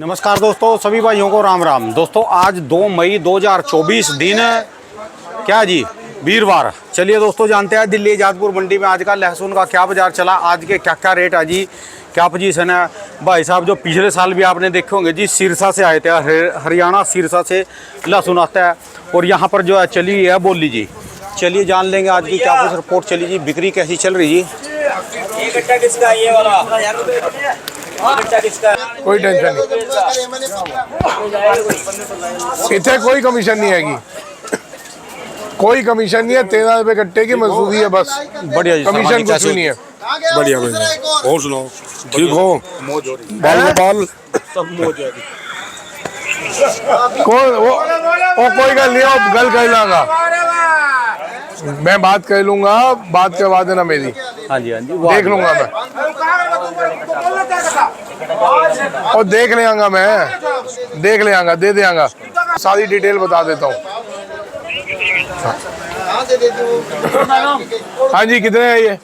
नमस्कार दोस्तों, सभी भाइयों को राम राम। दोस्तों आज 2 मई 2024 दिन क्या जी वीरवार। चलिए दोस्तों जानते हैं दिल्ली जाजपुर मंडी में आज का लहसुन का क्या बाजार चला, आज के क्या क्या रेट है जी, क्या पोजीशन है। भाई साहब जो पिछले साल भी आपने देखे होंगे जी, सिरसा से आए थे, हरियाणा सिरसा से लहसुन आता है और यहाँ पर जो है चली है बोली जी। चलिए जान लेंगे आज की क्या कुछ रिपोर्ट चली जी, बिक्री कैसी चल रही जी। कोई टेंशन नहीं, इतने कोई कमीशन नहीं आएगी, कोई कमीशन नहीं है। 13 रुपए कट्टे की मजदूरी है बस, बढ़िया जी, कमीशन कुछ भी नहीं है। बढ़िया बढ़िया। और सुनाओ, ठीक हो? बाल में बाल सब मौज है। कोई गल नहीं है, गल कर लागा, मैं बात कर लूंगा, बात करवा देना मेरी। हाँ जी हाँ जी, देख लूंगा मैं, और देख ले आऊंगा मैं, देख ले आऊंगा, दे दे आऊंगा, सारी डिटेल बता देता हूँ। हाँ जी कितने है ये?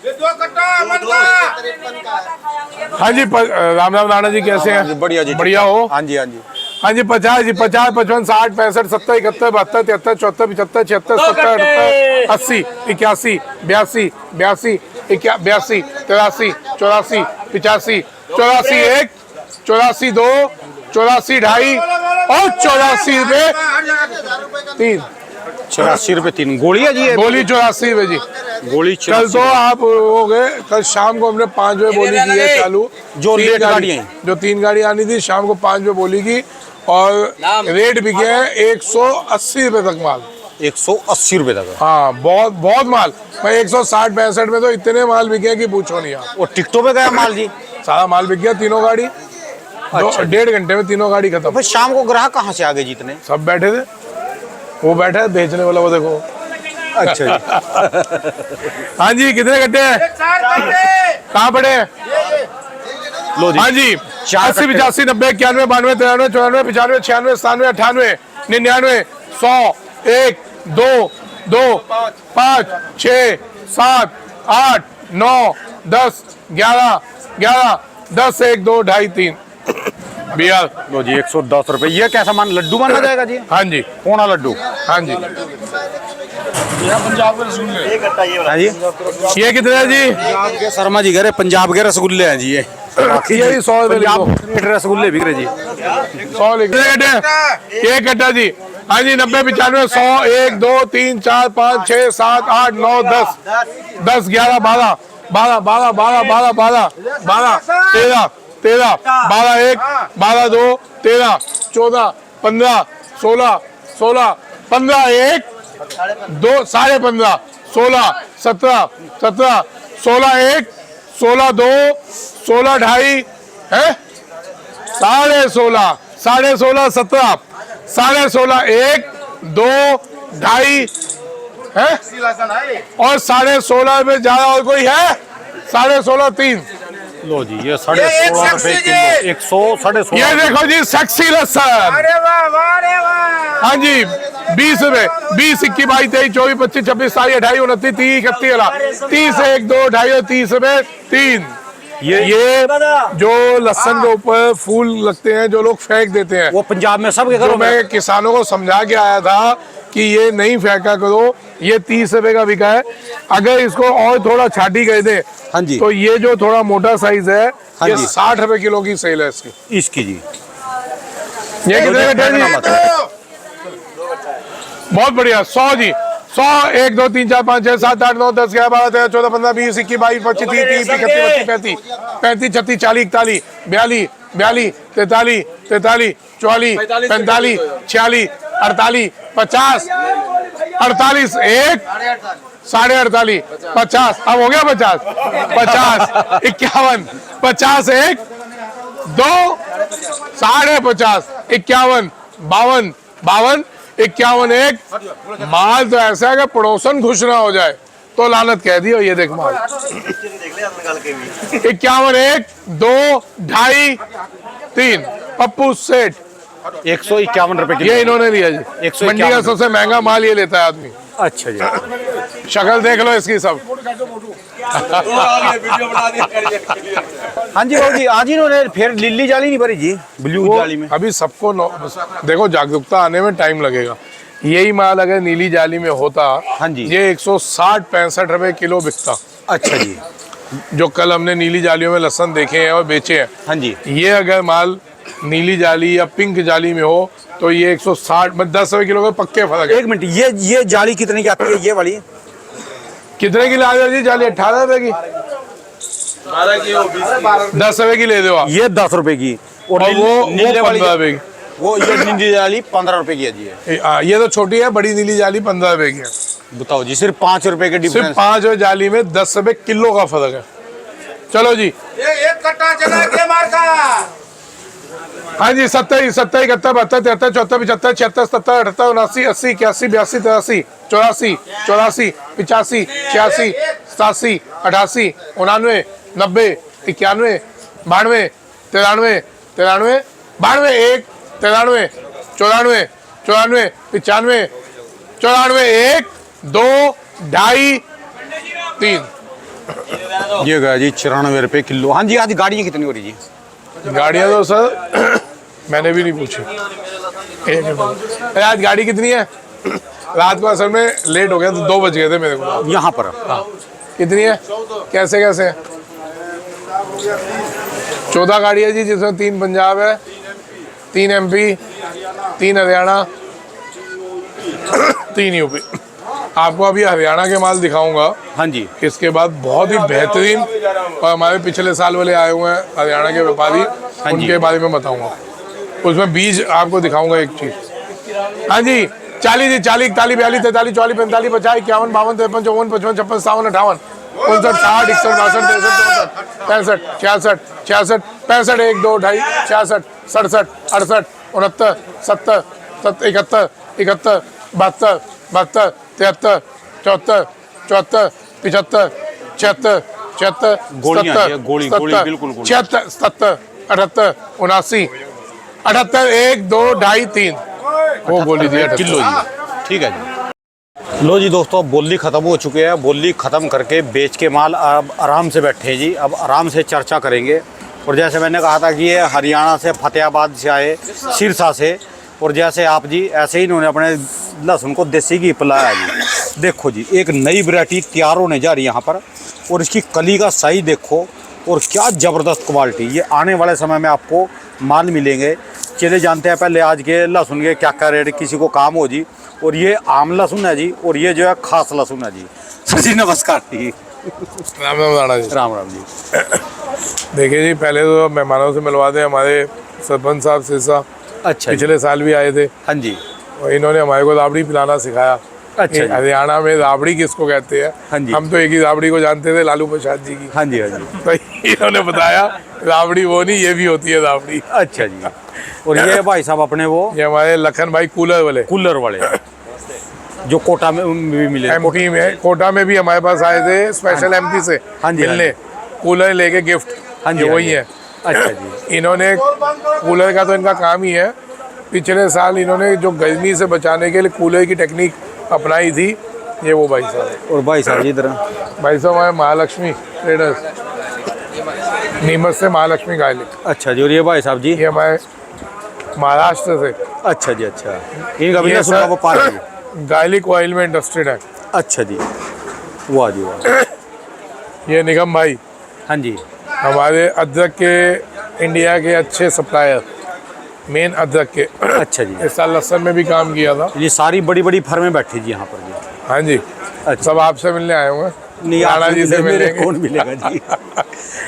हाँ जी राम राम राणा जी, कैसे हैं? बढ़िया जी, बढ़िया हो? हाँ जी हाँ जी। हाँ जी 50 जी, 50 55 60 65 70 71 72 73 74 75 76 77 78 80 81 82 82 82 83 84 85 84 1 84 2 84 2.5 और 84 रुपए 3। 84 रुपए 3 गोली है जी। बोली 84 रुपए जी। गोली कल तो आप हो गए, कल शाम को हमने 5 बजे बोली की है चालू, जो लेट गाड़ियाँ जो 3 गाड़ी आनी थी शाम को 5 बजे बोली की, और रेट बिके हैं 180 रुपए तक माल। 180 रुपए तक। हाँ बहुत बहुत माल, मैं 160 65 में तो इतने माल बिके हैं कि पूछो नहीं आप। और टिकटों पे गया माल जी, सारा माल बिक गया, तीनों गाड़ी। अच्छा। 1.5 घंटे में तीनों गाड़ी खत्म। फिर शाम को ग्राहक कहाँ से आ गए जितने? सब बैठे थे, वो बैठा है बेचने वाला, वो देखो। अच्छा जी। हाँ जी कितने कट्टे हैं? कहाँ पड़े हैं? लो जी। हाँ जी 80 85 90 91 92 93 94 95 96 97 98 99 100 1 2 2 5 6 7 8 9 10 11 11 10 1 2 2.5 3 भैया। लो जी 110 रुपए। ये कैसा मान, लड्डू माना जाएगा जी? हाँ जी कौन लड्डू? हाँ जी हाँ जी। ये कितने है जी? के शर्मा जी कह रहे पंजाब के रसगुल्ले हैं जी। ये यही 100 रुपए रसगुल्ले बिक रहे जी। 100 एक कट्टा जी। हाँ जी 90 95 100 1 2 3 4 5 6 7 8 9 10 10 11 12 12 12 12 12 12 12 13 13 12 1 12 2 13 14 15 16 16 15 1 2 15.5 16 17 17 16 1 16 2 16 2.5 है 16.5 16.5 17 16.5 1 2 2.5 है और 16.5 में ज्यादा और कोई है? 16.5 3। लो जी ये 16.5 रुपए किलो, 100 16.5। ये देखो जी सेक्सी लहसुन। हाँ जी 20 रुपए 20 21 22 23 24 25 26 27 28 29 30 31 30 1 2 2.5 30 रुपए 3। ये जो लहसुन के ऊपर फूल लगते हैं जो लोग फेंक देते हैं, वो पंजाब में सब के जो घरों में। मैं किसानों को समझा के आया था कि ये नहीं फेंका करो, ये 30 रुपए का बिका है। अगर इसको और थोड़ा छाटी कर दे, हाँ जी, तो ये जो थोड़ा मोटा साइज है, हाँ ये जी, 60 रुपए किलो की सेल है इसकी। इसकी जी। ये कितने कट्टे जी? बहुत बढ़िया 100 जी। 100 1 2 3 4 5 6 7 8 9 10 11 12 13 14 15 20 21 22 25 30 31 32 33 35 36 40 42 42 43 43 44 45 46 48 50 48 1 48.5 50 अब हो गया 50 50 51 50 1 2 50 51 52 52 51 1। माल तो ऐसा है कि पड़ोसन खुश ना हो जाए तो लानत कह दियो। ये देख माल 51 1 2 2.5 3 पप्पू सेठ 151 रुपए किलो। ये इन्होंने लिया जी। 151 मंडी का सबसे महंगा माल ये लेता है आदमी। अच्छा जी। शक्ल देख लो इसकी सब। हाँ जी बाबू जी, आज इन्होंने फिर लीली जाली नहीं भरी जी, ब्लू वो जाली में। अभी सबको देखो, जागरूकता आने में टाइम लगेगा। यही माल अगर नीली जाली में होता, हाँ जी, ये 160-65 रुपए किलो बिकता। अच्छा जी, जो कल हमने नीली जालियों में लहसुन देखे हैं और बेचे हैं, हाँ जी, ये अगर माल नीली जाली या पिंक जाली में हो तो ये 160 10 रुपए किलो का पक्के फर्क है। एक मिनट, ये जाली कितने की आती है ये वाली? कितने की ला जी जाली? 18 रुपए की, 10 रुपए की ले दो आप। ये 10 रुपए की, और वो नीले वाली 15 रुपए की। वो ये नीली जाली 15 रुपए की है जी। ये तो छोटी है, बड़ी नीली जाली 15 रुपए की है। बताओ जी, सिर्फ 5 रुपए के सिर्फ डिफरेंस। 5 रुपए जाली में 10 रुपए किलो का फर्क है। चलो जी, एक कट्टा चला के मार का। हाँ जी, 27, 71, 72, 73, 74, 75, 76, 77, 78, 79, 80, 81, 82, 83, 84, 84, 85, 86, 87, 88, 89, 90, 91, 92, 93, 93, 92, 1, 93, 94, 94, 95, 94, 1, 2, 2.5, 3। ये गया जी 94 रुपए किलो। हाँ जी, आज गाड़ियाँ कितनी हो रही जी? गाड़ियाँ तो सर मैंने भी नहीं पूछी। अरे आज गाड़ी कितनी है? रात को असल में लेट हो गया तो 2 बज गए थे मेरे को। यहाँ पर कितनी है? कैसे कैसे? 14 गाड़ी है जी, जिसमें 3 पंजाब है, 3 MP, 3 हरियाणा, 3 यूपी। आपको अभी हरियाणा के माल दिखाऊंगा। हाँ जी, इसके बाद बहुत ही बेहतरीन, और हमारे पिछले साल वाले आए हुए हैं हरियाणा के व्यापारी, उनके बारे में बताऊंगा। उसमें बीज आपको दिखाऊंगा एक चीज। हाँ जी, 40 जी, 40, 41, 42, 43, 44, 45, 50, 51, 52, 53, 54, 55, 56, 57, 58, 59, 60, 61, 62, 63, 64, 65, 66, 1, 2, 2.5, 66, 67, 68, 69, 70, 71, 71, 72, 73, 74, 74, 75, 76, 77, गोलियां हैं, गोली बिल्कुल गोली। 76, 77, 78, 79, 78, 1, 2, 2.5, 3 वो गोली दिया किलो जी। ठीक है जी। लो जी दोस्तों, अब बोली ख़त्म हो चुके हैं। बोली ख़त्म करके बेच के माल अब आराम से बैठे हैं जी। अब आराम से चर्चा करेंगे। और जैसे मैंने कहा था कि ये हरियाणा से, फतेहाबाद से आए, सिरसा से, और जैसे आप जी ऐसे ही इन्होंने अपने लहसुन को देसी घी पिलाया जी। देखो जी, एक नई वैरायटी तैयार होने जा रही है यहाँ पर, और इसकी कली का साइज देखो, और क्या ज़बरदस्त क्वालिटी। ये आने वाले समय में आपको माल मिलेंगे। चले जानते हैं पहले आज के लहसुन के क्या क्या रेट, किसी को काम हो जी। और ये आम लहसुन है जी, और ये जो है खास लहसुन है जी। सर जी नमस्कार जी। राम राम राणा जी। राम राम जी। देखिए जी, पहले तो मेहमानों से मिलवा दें। हमारे सरपंच साहब सिरसा अच्छा, पिछले साल भी आए थे। हाँ जी, और इन्होंने हमारे को राबड़ी पिलाना सिखाया। अच्छा, हरियाणा में राबड़ी किसको कहते हैं? हाँ जी, हम तो एक ही राबड़ी को जानते थे, लालू प्रसाद जी की। हाँ जी, हाँ जी। तो इन्होंने बताया राबड़ी वो नहीं, ये भी होती है राबड़ी। अच्छा जी। और ये भाई साहब अपने वो, ये हमारे लखन भाई कूलर वाले जो कोटा में भी मिले। MP में, कोटा में भी हमारे पास आए थे स्पेशल MP से हाँ जी, मिलने, कूलर लेके गिफ्ट। हाँ जी, ये वही है। अच्छा जी। इन्होंने कूलर का तो इनका काम ही है। पिछले साल इन्होंने जो गर्मी से बचाने के लिए कूलर की टेक्निक अपनाई थी, ये वो भाई साहब। और भाई साहब जी इधर, भाई साहब हमारे महालक्ष्मी ट्रेडर्स, नीमच से महालक्ष्मी गायलिक। अच्छा जी। और ये भाई साहब जी, ये हमारे महाराष्ट्र से। अच्छा जी। अच्छा, इनका भी ये लहसुन का सर व्यापार है जी। गायलिक ऑयल में इंडस्ट्रीड है। अच्छा जी, वाह जी वाह। ये निगम भाई हाँ जी, हमारे अदरक के इंडिया के अच्छे सप्लायर, मेन अदरक के। अच्छा जी। इस साल लहसुन में भी काम किया था। ये सारी बड़ी बड़ी फर्में बैठी जी यहाँ पर जी। हाँ जी, अच्छा। सब आपसे मिलने आए हुए। नहीं, राणा जी से मेरे मिलेंगे। कौन मिलेगा जी।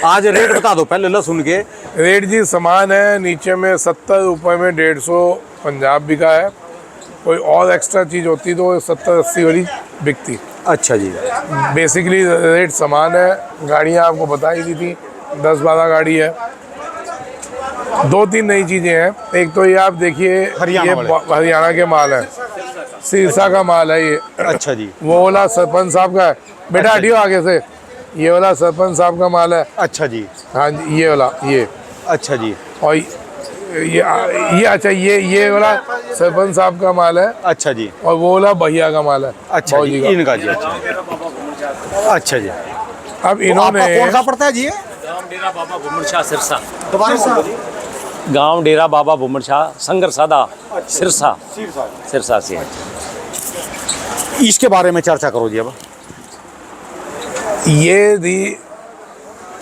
आज रेट बता दो पहले लहसुन के। रेट जी समान है, नीचे में 70 रुपये में 150 पंजाब बिका है। कोई और एक्स्ट्रा चीज़ होती तो 70-80 वाली बिकती। अच्छा जी। बेसिकली रेट समान है। गाड़ियाँ आपको बता ही दी थी, 10-12 गाड़ी है। 2-3 नई चीज़ें हैं। एक तो ये आप देखिए, ये हरियाणा के माल है, सिरसा का माल है ये। अच्छा जी। वो वाला सरपंच साहब का है, बेटा हटियो आगे से। ये वाला सरपंच साहब का माल है। अच्छा जी। हाँ जी, ये वाला, ये। अच्छा जी। और ये अच्छा, ये वाला सरपंच साहब का माल है। अच्छा जी। और वो वाला भैया का माल है। अच्छा जी, इनका जी। अच्छा, अच्छा जी। अब तो इन्होंने आपका कौन सा पड़ता है जी ये? गांव डेरा बाबा भूमर शाह सिरसा। दोबारा से बोलिए। गांव डेरा बाबा भूमर शाह संगर सादा सिरसा। सिरसा से है। इसके बारे में चर्चा करो जी अब। ये दी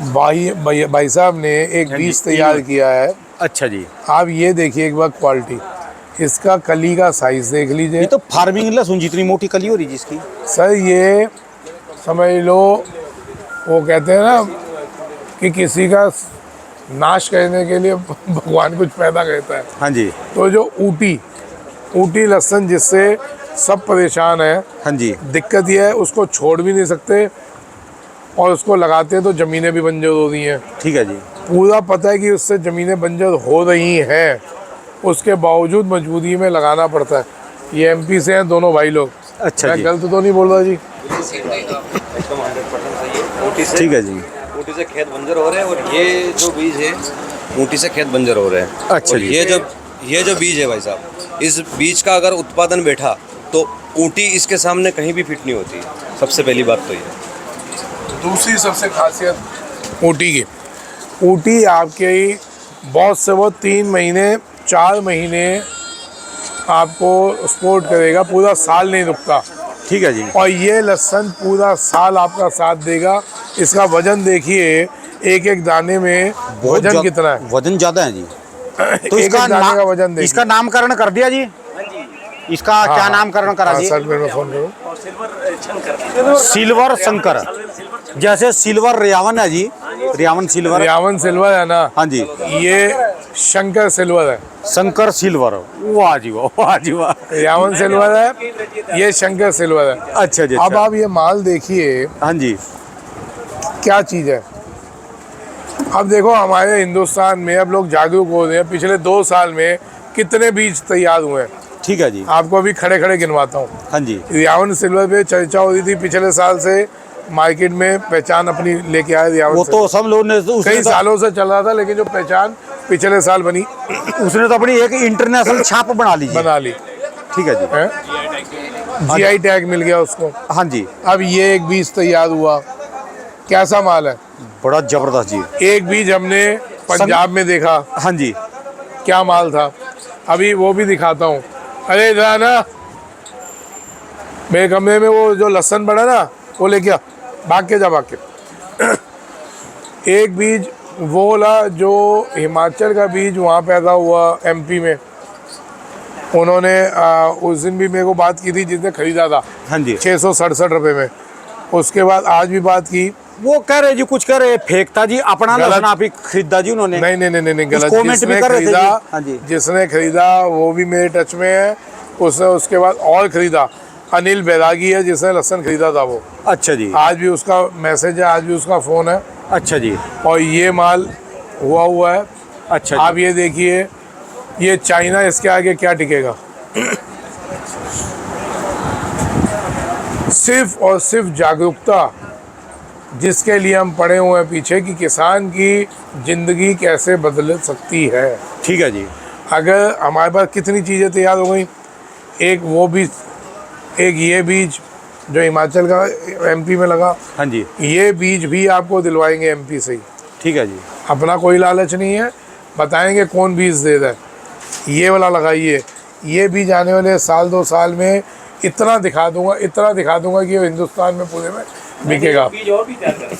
भाई साहब ने एक बीज तैयार किया है। अच्छा जी, आप ये देखिए एक बार क्वालिटी, इसका कली का साइज देख ये लीजिए तो फार्मिंग लहसुन जितनी मोटी कली हो रही जिसकी। सर। ये समझ लो, वो कहते हैं ना कि किसी का नाश करने के लिए भगवान कुछ पैदा करता है। हाँ जी, तो जो ऊटी लहसुन जिससे सब परेशान है, हाँ जी, दिक्कत ये है उसको छोड़ भी नहीं सकते और उसको लगाते हैं तो ज़मीनें भी बंजर हो रही हैं। ठीक है जी। पूरा पता है कि उससे ज़मीनें बंजर हो रही हैं, उसके बावजूद मजबूरी में लगाना पड़ता है। ये एमपी से हैं दोनों भाई लोग। अच्छा मैं जी, गलत तो नहीं बोल रहा जी? ठीक है जी। ऊटी से खेत बंजर हो रहे हैं और ये जो बीज है ऊटी से खेत बंजर हो रहे हैं। अच्छा और जी। ये जो बीज है भाई साहब, इस बीज का अगर उत्पादन बैठा तो ऊटी इसके सामने कहीं भी फिट नहीं होती। सबसे पहली बात तो ये। दूसरी सबसे खासियत ऊटी की, ऊटी आपके बहुत से बहुत 3 महीने 4 महीने आपको सपोर्ट करेगा, पूरा साल नहीं रुकता। ठीक है जी। और ये लहसुन पूरा साल आपका साथ देगा। इसका वजन देखिए, एक दाने में वजन कितना है? वजन ज्यादा है जी। तो एक इसका दाने का वजन देखिए। इसका नामकरण कर दिया जी? इसका क्या नामकरण करा जी? सर मेरे फोन करो। सिल्वर शंकर, जैसे सिल्वर रियावन है जी, रियावन सिल्वर। रियावन सिल्वर है ना? हाँ जी। ये शंकर सिल्वर है। शंकर सिल्वर, वाह जी वाह, वाह जी वाह। रियावन सिल्वर है, ये शंकर सिल्वर है। अच्छा जी। अब अच्छा। आप ये माल देखिए हाँ जी, क्या चीज़ है। अब देखो हमारे हिंदुस्तान में अब लोग जागरूक हो रहे हैं। पिछले 2 साल में कितने बीज तैयार हुए हैं, ठीक है जी। आपको अभी खड़े खड़े गिनवाता हूँ। हाँ जी, रियावन सिल्वर पे चर्चा हो रही थी पिछले साल से, मार्केट में पहचान अपनी लेके आए रियावन वो सिल्वर। तो सब लोगों ने कई सालों से चल रहा था, लेकिन जो पहचान पिछले साल बनी, उसने तो अपनी एक इंटरनेशनल छाप बना ली जी। बना ली ठीक है जी। है। जीआई टैग मिल गया उसको। हाँ जी, अब ये एक बीज तैयार हुआ, कैसा माल है? बड़ा जबरदस्त जी। एक बीज हमने पंजाब में देखा, हाँ जी, क्या माल था। अभी वो भी दिखाता हूँ। अरे इधर ना, मेरे कमरे में वो जो लहसुन पड़ा ना, वो लेके आ, भाग के जा भाग के। एक बीज वो वाला जो हिमाचल का बीज वहाँ पैदा हुआ एमपी में, उन्होंने उस दिन भी मेरे को बात की थी जिसने खरीदा था। हाँ जी। 667 रुपये में। उसके बाद आज भी बात की। वो कह रहे जी, कुछ कह रहे फेंकता जी अपना गलत। लहसुन आप ही खरीदा जी उन्होंने। नहीं गलत। कमेंट भी जिसने कर रहे थे खरीदा, जी। हाँ जी। जिसने खरीदा वो भी मेरे टच में है। उसने उसके बाद और खरीदा, अनिल बैरागी है जिसने लहसुन खरीदा था वो। अच्छा जी। आज भी उसका मैसेज है, आज भी उसका फ़ोन है। अच्छा जी। और ये माल हुआ है। अच्छा जी। आप ये देखिए, ये चाइना, इसके आगे क्या टिकेगा? सिर्फ और सिर्फ जागरूकता, जिसके लिए हम पड़े हुए हैं पीछे, कि किसान की ज़िंदगी कैसे बदल सकती है। ठीक है जी। अगर हमारे पास कितनी चीज़ें तैयार हो गई, एक वो बीज, एक ये बीज जो हिमाचल का एमपी में लगा, हाँ जी। ये बीज भी आपको दिलवाएंगे एमपी से ही। ठीक है जी। अपना कोई लालच नहीं है, बताएंगे कौन बीज दे रहा है। ये वाला लगाइए, ये बीज आने वाले साल 2 साल में इतना दिखा दूंगा कि ये हिंदुस्तान में पूरे में बिकेगा। बीज और भी तैयार करें।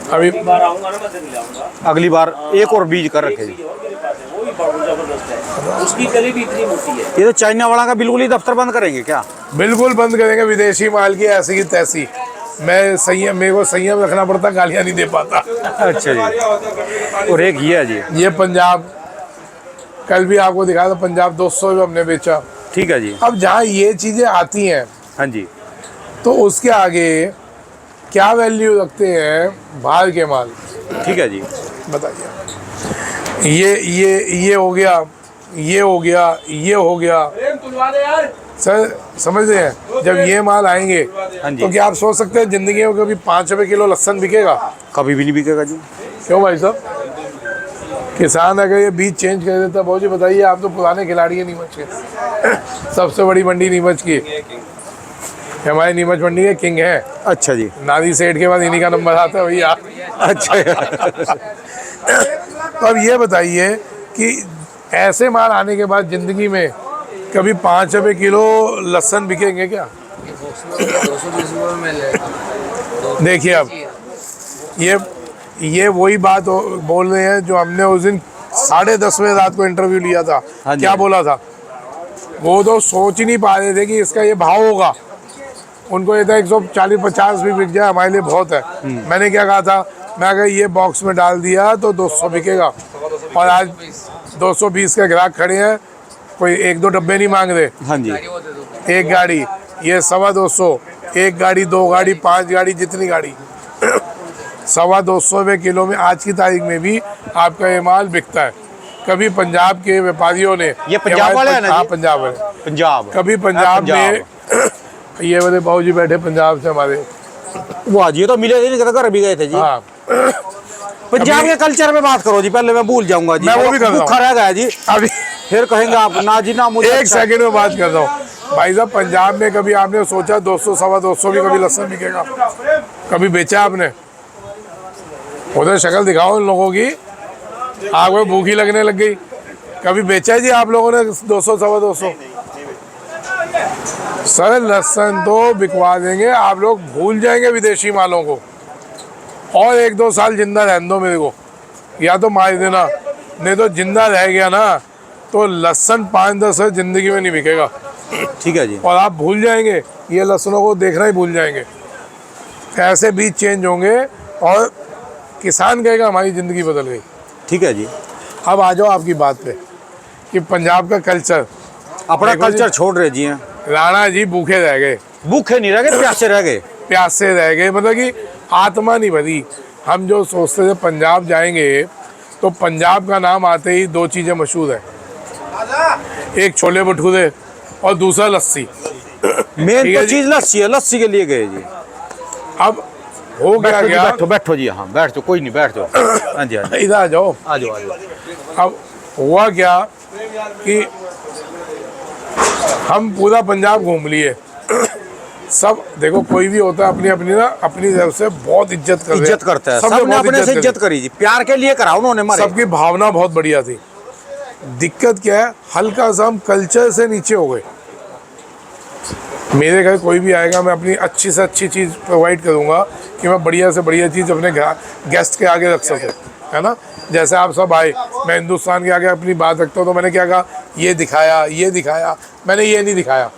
अभी बार आऊंगा ना, मैं दिन लाऊंगा। अगली बार एक और बीज कर रखे जी। बीज और मेरे पास है, वो भी बहुत जबरदस्त है। उसकी कली भी इतनी मोटी है। ये तो चाइना वाला का बिल्कुल ही दफ्तर बंद करेंगे क्या? बिल्कुल बंद करेंगे। विदेशी माल की ऐसी की तैसी। मैं संयम, मेरे को संयम रखना पड़ता, गालियाँ नहीं दे पाता। अच्छा जी। और एक ये है जी। ये पंजाब, कल भी आपको दिखाया था, पंजाब 200 में हमने बेचा। ठीक है जी। अब जहाँ ये चीज़ें आती हैं हाँ जी। तो उसके आगे क्या वैल्यू रखते हैं बाहर के माल? ठीक है जी। बताइए। ये हो गया, ये हो गया, ये हो गया। सर समझ रहे हैं, जब ये माल आएंगे हाँ जी। तो क्या आप सोच सकते हैं जिंदगी में कभी 5 रुपये किलो लहसुन बिकेगा? कभी भी नहीं बिकेगा जी। क्यों भाई साहब? किसान अगर ये बीज चेंज कर देता, बहुत जी बताइए, आप तो पुराने खिलाड़ी हैं नीमच के। सबसे बड़ी मंडी नीमच की। ये हमारे नीमच मंडी के किंग है। अच्छा जी। नादी सेठ के बाद इन्हीं का नंबर आता है भैया। अच्छा तो अब ये बताइए कि ऐसे माल आने के बाद जिंदगी में कभी 5 रुपए किलो लहसुन बिकेंगे क्या? देखिए अब ये वही बात बोल रहे हैं जो हमने उस दिन 10:30 बजे रात को इंटरव्यू लिया था। हाँ जी। क्या बोला था? वो तो सोच ही नहीं पा रहे थे कि इसका ये भाव होगा। उनको ये था 140-50 भी बिक जाए हमारे लिए बहुत है। मैंने क्या कहा था? मैं अगर ये बॉक्स में डाल दिया तो 200 बिकेगा, और आज 220 के ग्राहक खड़े हैं, कोई 1-2 डब्बे नहीं मांग रहे। हाँ जी। एक गाड़ी, ये 225, एक गाड़ी, 2 गाड़ी, 5 गाड़ी, जितनी गाड़ी 225 रुपये किलो में आज की तारीख में भी आपका ये माल बिकता है। कभी पंजाब के व्यापारियों ने, ये पंजाब वाले हैं ना जी? हाँ, पंजाब वाले। पंजाब। कभी पंजाब में ये वाले बाबू जी बैठे पंजाब से हमारे। वाह जी, ये तो मिले थे नहीं, घर भी गए थे जी। हाँ, पंजाब के कल्चर में बात करो जी, पहले मैं भूल जाऊंगा जी। मैं वो भी कर रहा हूँ। भूखा रह गया जी, अभी फिर कहेंगे आप ना जी ना मुझे। एक सेकंड में बात कर रहा हूँ भाई साहब। पंजाब में कभी आपने सोचा 200-225 भी कभी लहसुन बिकेगा? कभी बेचा आपने? उधर शक्ल दिखाओ उन लोगों की, आग में भूखी लगने लग गई। कभी बेचा है जी आप लोगों ने 200-225? सर लहसुन तो बिकवा देंगे, आप लोग भूल जाएंगे विदेशी मालों को, और 1-2 साल जिंदा रहने दो मेरे को, या तो मार देना, नहीं तो जिंदा रह गया ना तो लहसुन 5-10 जिंदगी में नहीं बिकेगा। ठीक है जी। और आप भूल जाएंगे, ये लहसुनों को देखना ही भूल जाएंगे। ऐसे बीज चेंज होंगे और किसान कहेगा हमारी ज़िंदगी बदल गई। ठीक है जी। अब आ जाओ आपकी बात पे कि पंजाब का कल्चर, अपना देखो जी, कल्चर छोड़ रहे जी हैं। राणा जी भूखे रह गए, भूखे नहीं रह गए, प्यासे रह गए। प्यासे रह गए, मतलब कि आत्मा नहीं भरी। हम जो सोचते थे पंजाब जाएंगे तो पंजाब का नाम आते ही 2 चीज़ें मशहूर है, एक छोले भटूरे और दूसरा लस्सी। मेन ठीक है तो जी। चीज लस्सी है, लस्सी के लिए गए जी। अब हो गया बैठो जी, क्या? बैठो बैठो जी, हाँ बैठ जाओ, कोई नहीं, बैठ जाओ। हाँ जी, हाँ जी। इधर आ जाओ। आ जाओ, आ जाओ। अब हुआ क्या कि हम पूरा पंजाब घूम लिए। सब देखो, कोई भी होता है अपनी अपनी ना अपनी तरफ से बहुत इज्जत कर रहे हैं। इज्जत करता है, सबने सबने बहुत अपने से करी। इज्जत करी जी, प्यार के लिए करा उन्होंने हमारे। सबकी भावना बहुत बढ़िया थी। दिक्कत क्या है, हल्का सा हम कल्चर से नीचे हो गए। मेरे घर कोई भी आएगा, मैं अपनी अच्छी से अच्छी चीज़ प्रोवाइड करूंगा कि मैं बढ़िया से बढ़िया चीज़ अपने गेस्ट के आगे रख सकूँ, है ना। जैसे आप सब आए, मैं हिंदुस्तान के आगे अपनी बात रखता हूँ, तो मैंने क्या कहा, ये दिखाया, मैंने ये नहीं दिखाया।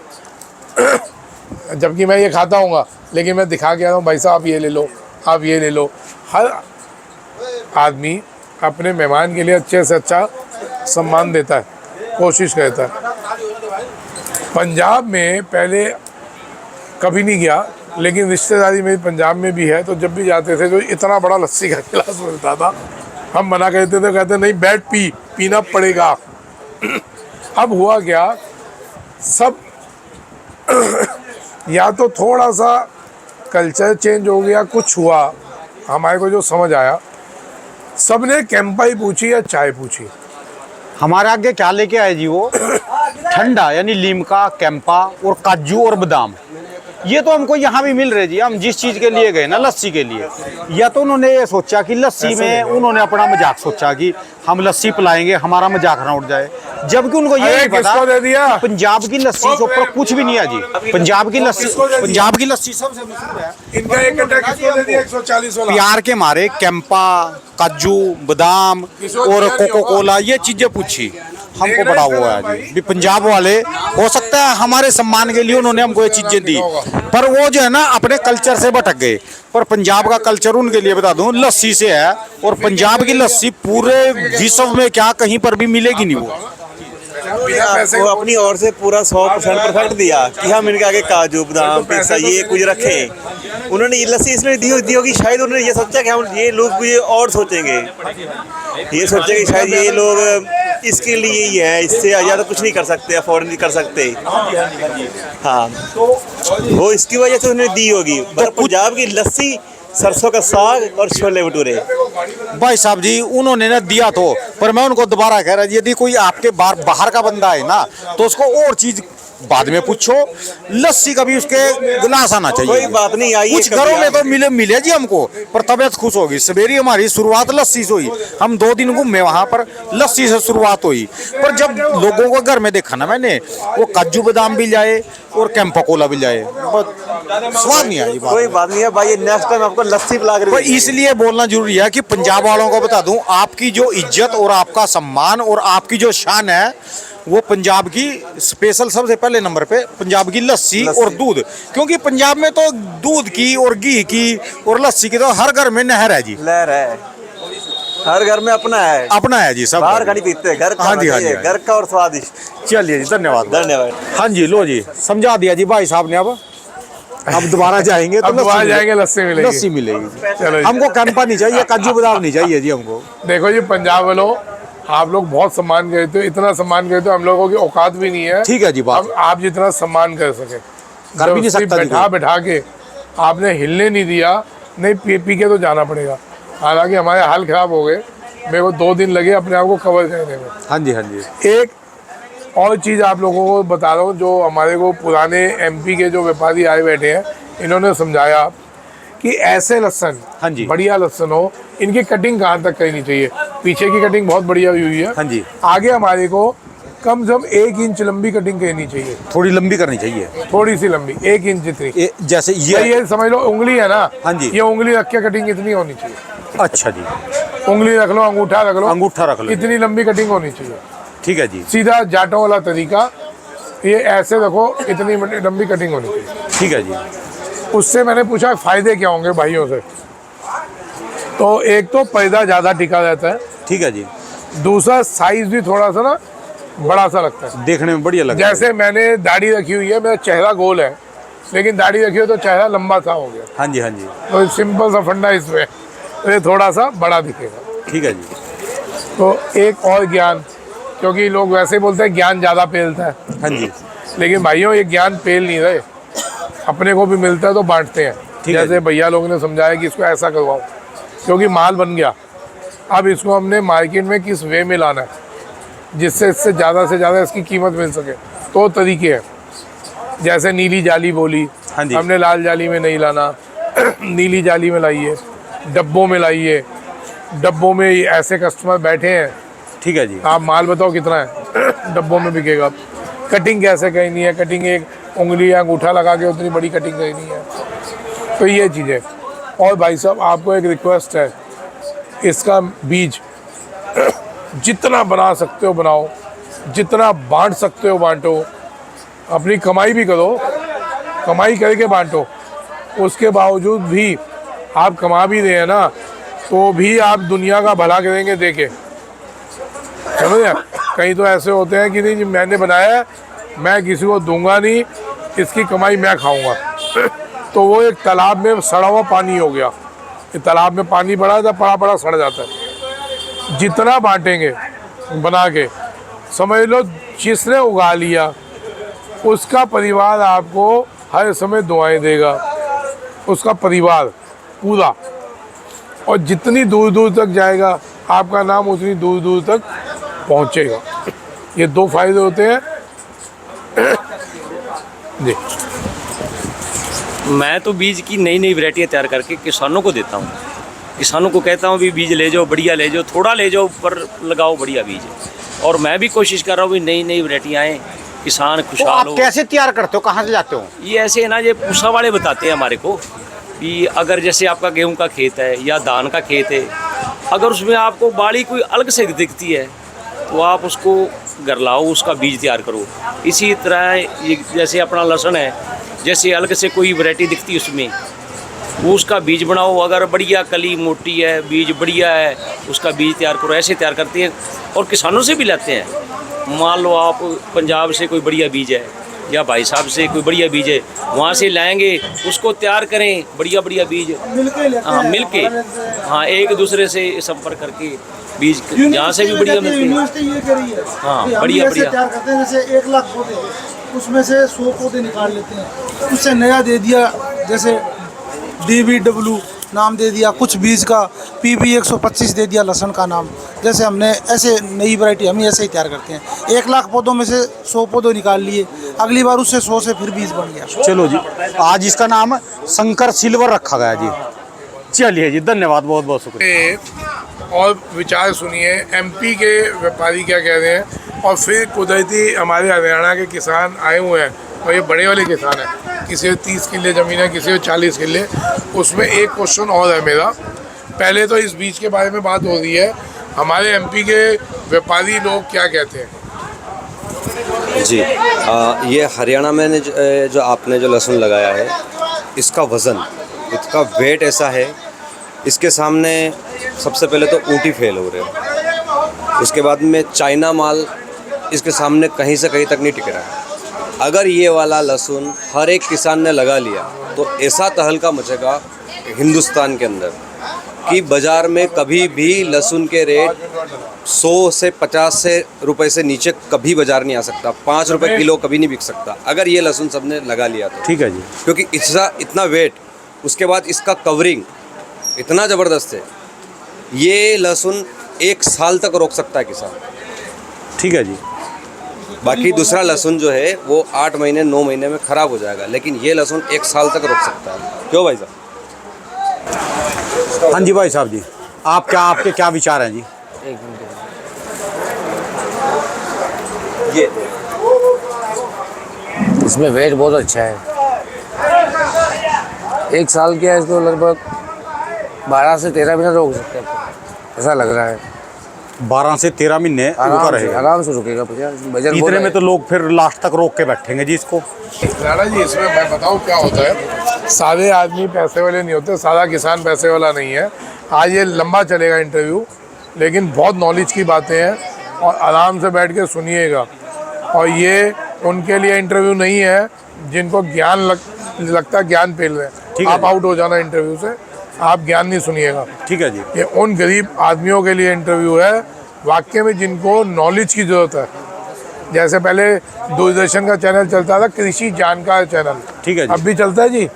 जबकि मैं ये खाता हूँगा, लेकिन मैं दिखा के आ रहा हूँ, भाई साहब आप ये ले लो, आप ये ले लो। हर आदमी अपने मेहमान के लिए अच्छे से अच्छा सम्मान देता है, कोशिश करता है। पंजाब में पहले कभी नहीं गया, लेकिन रिश्तेदारी मेरी पंजाब में भी है, तो जब भी जाते थे तो इतना बड़ा लस्सी का गिलास मिलता था। हम मना करते थे, कहते नहीं बैठ पीना पड़ेगा। अब हुआ क्या, सब या तो थोड़ा सा कल्चर चेंज हो गया, कुछ हुआ, हमारे को जो समझ आया, सबने कैंपाई पूछी या चाय पूछी। हमारे आगे क्या लेके आए जी वो? ठंडा यानी लीमका, कैंपा और काजू और बादाम। ये तो हमको यहाँ भी मिल रहे जी। हम जिस चीज़ के लिए गए ना, लस्सी के लिए, या तो उन्होंने ये सोचा कि लस्सी में उन्होंने अपना मजाक सोचा कि हम लस्सी पिलाएंगे, हमारा मजाक ना उठ जाए, जबकि उनको ये नहीं पता किसको दे दिया? पंजाब की लस्सी के ऊपर कुछ भी नहीं है जी। पंजाब की लस्सी सबसे मशहूर है। इनका एक घंटा किसको दे दिया? 140 वाला। प्यार के मारे कैंपा, काजू, बादाम और कोको कोला, ये चीजें पूछी, हमको बड़ा हुआ है जी। भी पंजाब वाले, हो सकता है हमारे सम्मान के लिए उन्होंने हमको ये चीजें दी, पर वो जो है ना अपने कल्चर से भटक गए। पर पंजाब का कल्चर उनके लिए बता दूं, लस्सी से है, और पंजाब की लस्सी पूरे विश्व में क्या कहीं पर भी मिलेगी नहीं। वो अपनी ओर से पूरा 100% परफेक्ट दिया कि हम इनके आगे काजू, बादाम, पिस्ता ये कुछ रखें। उन्होंने ये लस्सी इसलिए दी होगी, शायद उन्होंने ये सोचा कि हम ये लोग कुछ और सोचेंगे, ये सोचेंगे शायद ये लोग इसके लिए ही है, इससे ज़्यादा कुछ नहीं कर सकते, अफोर्ड नहीं कर सकते। हाँ, वो इसकी वजह से उन्होंने दी होगी। पर पंजाब की लस्सी, सरसों का साग और छोले भटूरे। भाई साहब जी उन्होंने ना दिया तो, पर मैं उनको दोबारा कह रहा हूँ, यदि कोई आपके बाहर का बंदा है ना, तो उसको और चीज बाद में पूछो, लस्सी कभी उसके गिलास आना चाहिए। कोई बात नहीं आई है कुछ कभी घरों में आप- तो मिले जी हमको, पर तबियत खुश होगी। सवेरे हमारी शुरुआत लस्सी से हुई, हम 2 दिन घूमे वहां पर, लस्सी से शुरुआत हुई। पर जब लोगों को घर में देखा ना मैंने, वो काजू बादाम भी लाए और कैंपा कोला भी लाए, स्वाद नहीं आया जी बात कोई में। बात नहीं है भाई, नेक्स्ट टाइम आपको लस्सी पिला कर पर इसलिए बोलना जरूरी है कि पंजाब वालों को बता दूं, आपकी जो इज्जत और आपका सम्मान और आपकी जो शान है, वो पंजाब की स्पेशल सबसे पहले नंबर पे पंजाब की लस्सी और दूध। क्योंकि पंजाब में तो दूध की और घी की और लस्सी की तो हर घर में नहर है जी, लहर है, हर घर में अपना है, अपना है जी सब। बाहर का नहीं पीते, घर का हाँ जी, होना हाँ जी, चाहिए, हाँ जी। घर का और स्वादिष्ट। चलिए जी, धन्यवाद। धन्यवाद। हाँ जी, लो जी, समझा दिया जी भाई साहब ने। अब दोबारा जाएंगे तो अब दोबारा लस्सी जाएंगे, लस्सी मिलेगी। लस्सी मिलेगी। चलो जी। हमको कैंपा नहीं चाहिए, काजू बादाम नहीं चाहिए जी हमको। देखो जी, पंजाब वालों, आप लोग बहुत सम्मान करते हो, इतना सम्मान करते हो, हम लोगों की औकात भी नहीं है। ठीक है जी, बात अब आप जितना सम्मान कर सके, कर भी नहीं जब सकता जी बैठा कोई। बैठा के आपने हिलने नहीं दिया, नहीं पी के तो जाना पड़ेगा। हालांकि हमारे हाल खराब हो गए, मेरे को 2 दिन लगे अपने आप को कवर करने में। हाँ जी, हाँ जी। एक और चीज़ आप लोगों को बता रहा हूँ, जो हमारे को पुराने एमपी के जो व्यापारी आए बैठे हैं, इन्होंने समझाया कि ऐसे लहसुन, हाँ जी। बढ़िया लहसुन हो, इनकी कटिंग कहाँ तक करनी चाहिए। पीछे की कटिंग बहुत बढ़िया हुई है। हाँ जी। आगे हमारे को कम से कम 1 इंच लंबी कटिंग करनी चाहिए, थोड़ी लंबी करनी चाहिए, थोड़ी सी लंबी, 1 इंच जितनी। जैसे ये समझ लो उंगली है ना, हाँ जी। ये उंगली रख के कटिंग इतनी होनी चाहिए। अच्छा जी, उंगली रख लो, अंगूठा रख लो, अंगूठा रख लो, इतनी लंबी कटिंग होनी चाहिए। ठीक है जी, सीधा जाटों वाला तरीका, ये ऐसे रखो, इतनी लंबी कटिंग होनी चाहिए। ठीक है जी। उससे मैंने पूछा फायदे क्या होंगे भाइयों से, तो एक तो पर्दा ज़्यादा टिका रहता है, ठीक है जी, दूसरा साइज भी थोड़ा सा ना बड़ा सा लगता है। देखने में बढ़िया लगता है। जैसे मैंने दाढ़ी रखी हुई है, मेरा चेहरा गोल है, लेकिन दाढ़ी रखी हो तो चेहरा लंबा सा हो गया, हाँ जी, हाँ जी, तो सिंपल सा फंडा इसमें, तो ये थोड़ा सा बड़ा दिखेगा। ठीक है जी। तो एक और ज्ञान, क्योंकि लोग वैसे ही बोलते हैं ज्ञान ज़्यादा पेलता है, हाँ जी, लेकिन भाइयों ये ज्ञान पेल नहीं रहे, अपने को भी मिलता है तो बांटते हैं। ठीक है जैसे भैया लोगों ने समझाया कि इसको ऐसा करवाओ, क्योंकि माल बन गया, अब इसको हमने मार्केट में किस वे में लाना है जिससे इससे ज़्यादा इसकी कीमत मिल सके, तो तरीके हैं। जैसे नीली जाली बोली, हाँ जी। हमने लाल जाली में नहीं लाना, नीली जाली में लाइए, डब्बों में लाइए, डब्बों में ऐसे कस्टमर बैठे हैं, ठीक है जी, आप माल बताओ कितना है, डब्बों में बिकेगा। कटिंग कैसे करनी है, कटिंग एक उंगली या अंगूठा लगा के उतनी बड़ी कटिंग करनी है, तो ये चीज़ें। और भाई साहब आपको एक रिक्वेस्ट है, इसका बीज जितना बना सकते हो बनाओ, जितना बांट सकते हो बांटो, अपनी कमाई भी करो, कमाई करके बांटो। उसके बावजूद भी आप कमा भी रहे हैं ना, तो भी आप दुनिया का भला करेंगे। देखे समझे, कहीं तो ऐसे होते हैं कि नहीं जी मैंने बनाया है, मैं किसी को दूंगा नहीं, इसकी कमाई मैं खाऊंगा, तो वो एक तालाब में सड़ा हुआ पानी हो गया। ये तालाब में पानी पड़ा था, पड़ा पड़ा सड़ जाता है। जितना बांटेंगे बना के, समझ लो जिसने उगा लिया उसका परिवार आपको हर समय दुआएं देगा, उसका परिवार पूरा, और जितनी दूर दूर तक जाएगा आपका नाम उतनी दूर दूर तक पहुंचेगा। ये 2 फायदे होते हैं जी। मैं तो बीज की नई नई वैरायटियाँ तैयार करके किसानों को देता हूँ। किसानों को कहता हूँ भी बीज ले जाओ, बढ़िया ले जाओ, थोड़ा ले जाओ पर लगाओ बढ़िया बीज। और मैं भी कोशिश कर रहा हूँ भी नई नई वैरायटियाँ आएँ, किसान तो खुशहाल आप हो। कैसे तैयार करते हो, कहाँ से लाते हो? ये ऐसे है ना, ये पूसा वाले बताते हैं हमारे को कि अगर जैसे आपका गेहूं का खेत है या धान का खेत है, अगर उसमें आपको बाड़ी कोई अलग से दिखती है तो आप उसको घर लाओ, उसका बीज तैयार करो। इसी तरह ये जैसे अपना लहसुन है, जैसे अलग से कोई वैरायटी दिखती है उसमें, वो उसका बीज बनाओ। अगर बढ़िया कली मोटी है, बीज बढ़िया है, उसका बीज तैयार करो। ऐसे तैयार करते हैं और किसानों से भी लाते हैं। मान लो आप पंजाब से कोई बढ़िया बीज है या भाई साहब से कोई बढ़िया बीज है, वहाँ से लाएंगे, उसको तैयार करें, बढ़िया बढ़िया बीज, हाँ मिलके, हाँ एक दूसरे से संपर्क करके बीज जहाँ से भी बढ़िया मिलते हैं। ये करी है, हाँ, हम बढ़िया, भी ऐसे बढ़िया। तैयार करते हैं। जैसे 1 लाख पौधे, उसमें से 100 पौधे निकाल लेते हैं, उससे नया दे दिया, जैसे DBW नाम दे दिया, कुछ बीज का PB 125 दे दिया लहसुन का नाम। जैसे हमने ऐसे नई वैरायटी हम ऐसे ही तैयार करते हैं। 1 लाख पौधों में से 100 पौधे निकाल लिए, अगली बार उससे 100 से फिर बीज बन गया। चलो जी, आज इसका नाम शंकर सिल्वर रखा गया जी। चलिए जी, धन्यवाद, बहुत बहुत शुक्रिया। और विचार सुनिए MP के व्यापारी क्या कह रहे हैं, और फिर कुदरती हमारे हरियाणा के किसान आए हुए हैं, और ये बड़े वाले किसान हैं, किसी को 30 किले ज़मीन है, किसी को 40 किले। उसमें एक क्वेश्चन और है मेरा। पहले तो इस बीज के बारे में बात हो रही है, हमारे MP के व्यापारी लोग क्या कहते हैं? जी ये हरियाणा में जो आपने जो लहसुन लगाया है, इसका वज़न, इसका वेट ऐसा है, इसके सामने सबसे पहले तो ऊँटी फेल हो रहे हैं, उसके बाद में चाइना माल इसके सामने कहीं से कहीं तक नहीं टिक रहा है। अगर ये वाला लहसुन हर एक किसान ने लगा लिया तो ऐसा तहलका मचेगा हिंदुस्तान के अंदर कि बाज़ार में कभी भी लहसुन के रेट 100 से 50 रुपए से नीचे कभी बाज़ार नहीं आ सकता। 5 रुपए किलो कभी नहीं बिक सकता अगर ये लहसुन सबने लगा लिया तो। ठीक है जी। क्योंकि इतना वेट, उसके बाद इसका कवरिंग इतना ज़बरदस्त है, ये लहसुन 1 साल तक रोक सकता है किसान। ठीक है जी। बाकी दूसरा लहसुन जो है वो 8 महीने 9 महीने में ख़राब हो जाएगा, लेकिन ये लहसुन 1 साल तक रोक सकता है। क्यों भाई साहब? हाँ जी भाई साहब जी, आपके क्या विचार हैं जी? ये इसमें वेट बहुत अच्छा है, 1 साल किया है, इसको लगभग 12 से 13 महीने रोक सकते हैं, ऐसा लग रहा है। 12 से 13 महीने रुका रहेगा, आराम से रुकेगा भैया। इतने में तो लोग फिर लास्ट तक रोक के बैठेंगे जी इसको। राणा जी, इसमें मैं बताऊँ क्या होता है, सारे आदमी पैसे वाले नहीं होते, सारा किसान पैसे वाला नहीं है। आज ये लंबा चलेगा इंटरव्यू, लेकिन बहुत नॉलेज की बातें हैं और आराम से बैठ के सुनिएगा। और ये उनके लिए इंटरव्यू नहीं है जिनको ज्ञान लगता है ज्ञान पेल रहे हैं। आप आउट हो जाना इंटरव्यू से, आप ज्ञान नहीं सुनिएगा। ठीक है जी। ये उन गरीब आदमियों के लिए इंटरव्यू है वाकई में जिनको नॉलेज की ज़रूरत है। जैसे पहले दूरदर्शन का चैनल चलता था, कृषि जानकार चैनल, ठीक है जी। अब भी चलता है जी,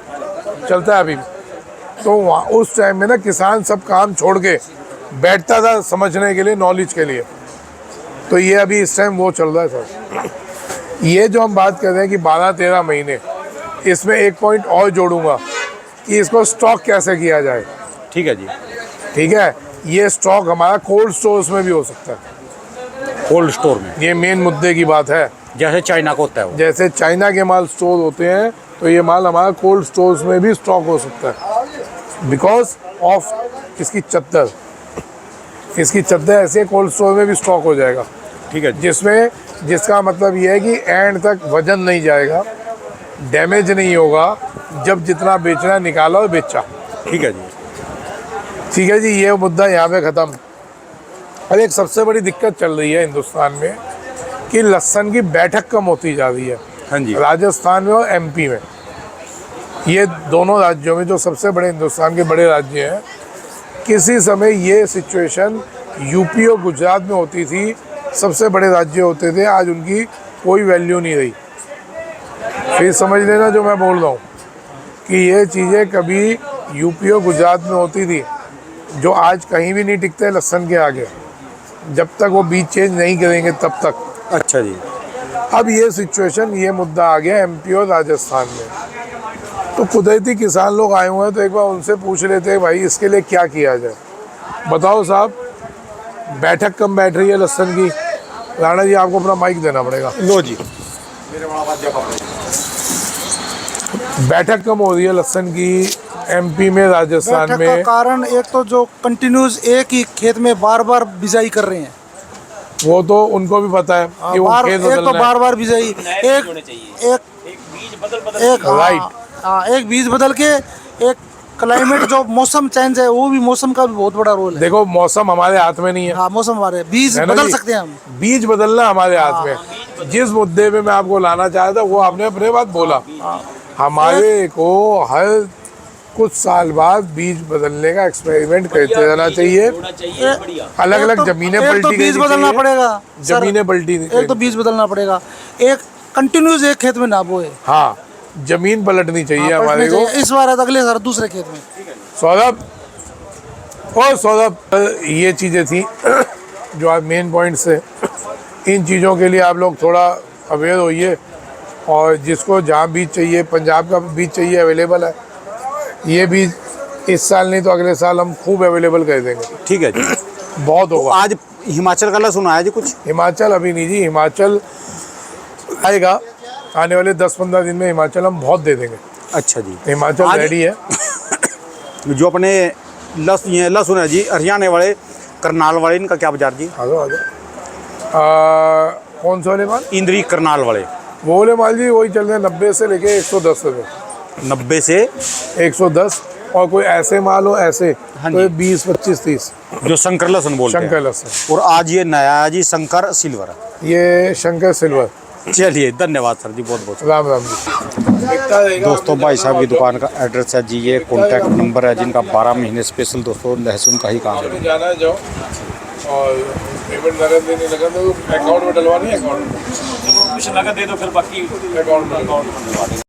चलता है अभी भी। तो वहाँ उस टाइम में ना किसान सब काम छोड़ के बैठता था समझने के लिए, नॉलेज के लिए। तो ये अभी इस टाइम वो चल रहा है सर। ये जो हम बात कर रहे हैं कि 12-13 महीने, इसमें एक पॉइंट और जोड़ूंगा कि इसको स्टॉक कैसे किया जाए। ठीक है जी। ठीक है, ये स्टॉक हमारा कोल्ड स्टोर्स में भी हो सकता है, कोल्ड स्टोर में। ये मेन मुद्दे की बात है। जैसे चाइना को होता है वो। जैसे चाइना के माल स्टोर होते हैं, तो ये माल हमारा कोल्ड स्टोर्स में भी स्टॉक हो सकता है, बिकॉज ऑफ इसकी चद्दर। इसकी चद्दर ऐसे कोल्ड स्टोर में भी स्टॉक हो जाएगा। ठीक है, जिसका मतलब ये है कि एंड तक वजन नहीं जाएगा, डैमेज नहीं होगा, जब जितना बेचना निकाला और बेचा। ठीक है जी। ठीक है जी, ये मुद्दा यहाँ पे ख़त्म। और एक सबसे बड़ी दिक्कत चल रही है हिंदुस्तान में कि लहसुन की बैठक कम होती जा रही है। हाँ जी। राजस्थान में और MP में, ये दोनों राज्यों में जो सबसे बड़े हिंदुस्तान के बड़े राज्य हैं, किसी समय ये सिचुएशन UP और गुजरात में होती थी, सबसे बड़े राज्य होते थे, आज उनकी कोई वैल्यू नहीं रही। फिर समझ लेना जो मैं बोल रहा हूँ कि ये चीज़ें कभी UP और गुजरात में होती थी, जो आज कहीं भी नहीं टिकते लहसुन के आगे, जब तक वो बीज चेंज नहीं करेंगे तब तक। अच्छा जी। अब ये सिचुएशन, ये मुद्दा आ गया MP और राजस्थान में। तो कुदरती किसान लोग आए हुए हैं, तो एक बार उनसे पूछ लेते हैं भाई इसके लिए क्या किया जाए। बताओ साहब, बैठक कम बैठ रही है लहसुन की। राणा जी, आपको अपना माइक देना पड़ेगा। लो जी। बैठक कम हो रही है लहसुन की MP में, राजस्थान बैठक में। का कारण एक तो जो कंटिन्यूस एक ही खेत में बार बार बिजाई कर रहे हैं, वो तो उनको भी पता है कि वो खेत एक तो बदलना है। बार बार बिजाई, एक राइट। एक बीज बदल के, एक क्लाइमेट जो मौसम चेंज है, वो भी मौसम का भी बहुत बड़ा रोल है। देखो, मौसम हमारे हाथ में नहीं है। हाँ, मौसम हमारे, बीज है ना बदल जी? सकते हैं हम। बीज बदलना हमारे हाथ में। जिस मुद्दे पे मैं आपको लाना चाहता था, वो आपने अपने बात बोला। हमारे को हर कुछ साल बाद बीज बदलने का एक्सपेरिमेंट करते रहना चाहिए। अलग अलग जमीनें पलटी बीज बदलना पड़ेगा, जमीनें पलटी। एक तो बीज बदलना पड़ेगा, एक कंटिन्यूस एक खेत में ना बोए। हाँ, जमीन पलटनी चाहिए हमारे को। इस बार अगले साल दूसरे खेत में। सौरभ, ओ सौरभ, ये चीज़ें थी जो आज मेन पॉइंट्स है। इन चीज़ों के लिए आप लोग थोड़ा अवेयर होइए, और जिसको जहाँ बीज चाहिए, पंजाब का बीज चाहिए, अवेलेबल है। ये बीज इस साल नहीं तो अगले साल हम खूब अवेलेबल कर देंगे। ठीक है जी। बहुत होगा। आज हिमाचल का लहसुन आया जी कुछ? हिमाचल अभी नहीं जी, हिमाचल आएगा आने वाले 10-15 दिन में। हिमाचल हम बहुत दे देंगे। अच्छा जी। हिमाचल आज- रेडी है। जो अपने लहसुन है जी हरियाणा वाले, करनाल वाले, इनका क्या बाजार जी? आ जाओ। कौन सा वाले माल? इंद्री करनाल वाले वो वाले माल जी वही चल रहे हैं 90 से लेके 110 रुपये। 90 से 110। और कोई ऐसे माल हो ऐसे हाँ तो जी। 20, 25, 30 जो शंकर लहसुन बोलते हैं। शंकर लहसुन। और आज ये नया है जी शंकर सिल्वर। ये शंकर सिल्वर। चलिए धन्यवाद सर जी, बहुत बहुत। राम राम जी। दोस्तों भाई साहब की दुकान का एड्रेस है जी, ये कॉन्टैक्ट नंबर है जिनका 12 महीने स्पेशल दोस्तों लहसुन का ही काम है। जाना है जाओ, और पेमेंट नगद देने लगा तो अकाउंट में डलवा नहीं, अकाउंट में कुछ नगद दे दो, फिर बाकी अकाउंट में